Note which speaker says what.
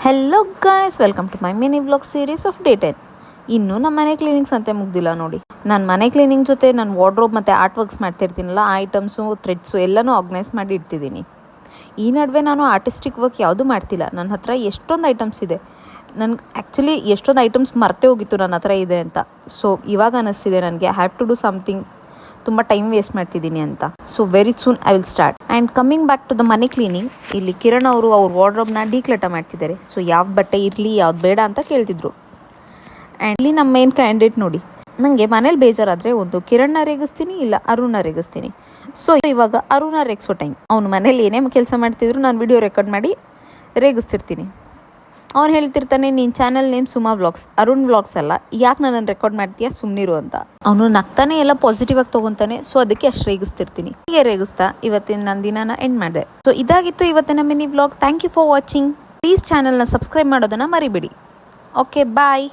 Speaker 1: Hello guys, welcome to my mini vlog series of day 10. ಇನ್ನೂ ನಮ್ಮ ಮನೆ cleanings ಅಂತೆ ಮುಗ್ದಿಲ್ಲ ನೋಡಿ. ನಾನು ಮನೆ ಕ್ಲೀನಿಂಗ್ ಜೊತೆ ನಾನು ವಾರ್ಡ್ರೋಬ್ ಮತ್ತು ಆರ್ಟ್ ವರ್ಕ್ಸ್ ಮಾಡ್ತಿರ್ತೀನಲ್ಲ, ಆ ಐಟಮ್ಸು ಥ್ರೆಡ್ಸು ಎಲ್ಲನೂ ಆರ್ಗನೈಸ್ ಮಾಡಿ ಇಡ್ತಿದ್ದೀನಿ. ಈ ನಡುವೆ ನಾನು ಆರ್ಟಿಸ್ಟಿಕ್ ವರ್ಕ್ ಯಾವುದೂ ಮಾಡ್ತಿಲ್ಲ. ನನ್ನ ಹತ್ರ ಎಷ್ಟೊಂದು ಐಟಮ್ಸ್ ಇದೆ. ನನಗೆ ಆ್ಯಕ್ಚುಲಿ ಎಷ್ಟೊಂದು ಐಟಮ್ಸ್ ಮರ್ತೇ ಹೋಗಿತ್ತು ನನ್ನ ಹತ್ರ ಇದೆ ಅಂತ. ಸೊ ಇವಾಗ ಅನ್ನಿಸ್ತಿದೆ ನನಗೆ ಹ್ಯಾವ್ ಟು ಡೂ ಸಮಥಿಂಗ್. ತುಂಬ ಟೈಮ್ ವೇಸ್ಟ್ ಮಾಡ್ತಿದ್ದೀನಿ ಅಂತ. So very soon I will start. And coming back to the ಮನಿ ಕ್ಲೀನಿಂಗ್, ಇಲ್ಲಿ ಕಿರಣ್ ಅವರು ಅವ್ರ ವಾರ್ಡ್ರೋಬ್ನ ಡೀಕ್ಲಟರ್ ಮಾಡ್ತಿದ್ದಾರೆ. ಸೊ ಯಾವ ಬಟ್ಟೆ ಇರಲಿ ಯಾವ್ದು ಬೇಡ ಅಂತ ಕೇಳ್ತಿದ್ರು. ಆ್ಯಂಡ್ ಇಲ್ಲಿ ನಮ್ಮ ಮೇನ್ ಕ್ಯಾಂಡಿಡೇಟ್ ನೋಡಿ. ನನಗೆ ಮನೇಲಿ ಬೇಜಾರಾದರೆ ಒಂದು ಕಿರಣ್ನ ರೇಗಿಸ್ತೀನಿ, ಇಲ್ಲ ಅರುಣ್ನ ರೇಗಿಸ್ತೀನಿ. ಸೊ ಇವಾಗ ಅರುಣ್ನ ರೇಗಿಸೋ ಟೈಮ್. ಅವ್ನು ಮನೇಲಿ ಏನೇ ಕೆಲಸ ಮಾಡ್ತಿದ್ರು ನಾನು ವಿಡಿಯೋ ರೆಕಾರ್ಡ್ ಮಾಡಿ ರೇಗಿಸ್ತಿರ್ತೀನಿ. ಅವ್ನು ಹೇಳ್ತಿರ್ತಾನೆ, ನೀನು channel name Suma vlogs, Arun vlogs ಅಲ್ಲ, ಯಾಕೆ ನನ್ನನ್ನು ರೆಕಾರ್ಡ್ ಮಾಡ್ತೀಯಾ, ಸುಮ್ಮನಿರು ಅಂತ. ಅವನು ನಗ್ತಾನೆ ಎಲ್ಲ ಪಾಸಿಟಿವ್ ಆಗಿ ತೊಗೊತಾನೆ. ಸೊ ಅದಕ್ಕೆ ಅಷ್ಟು ರೇಗಿಸ್ತಿರ್ತೀನಿ. ಹೀಗೆ ರೇಗಿಸ್ತಾ ಇವತ್ತಿನ ನನ್ನ ದಿನಾನ ಎಂಡ್ ಮಾಡಿದೆ. ಸೊ ಇದಾಗಿತ್ತು ಇವತ್ತಿನ mini vlog. Thank you for watching. Please ಚಾನಲ್ನ ಸಬ್ಸ್ಕ್ರೈಬ್ ಮಾಡೋದನ್ನು ಮರಿಬೇಡಿ. ಓಕೆ, ಬಾಯ್.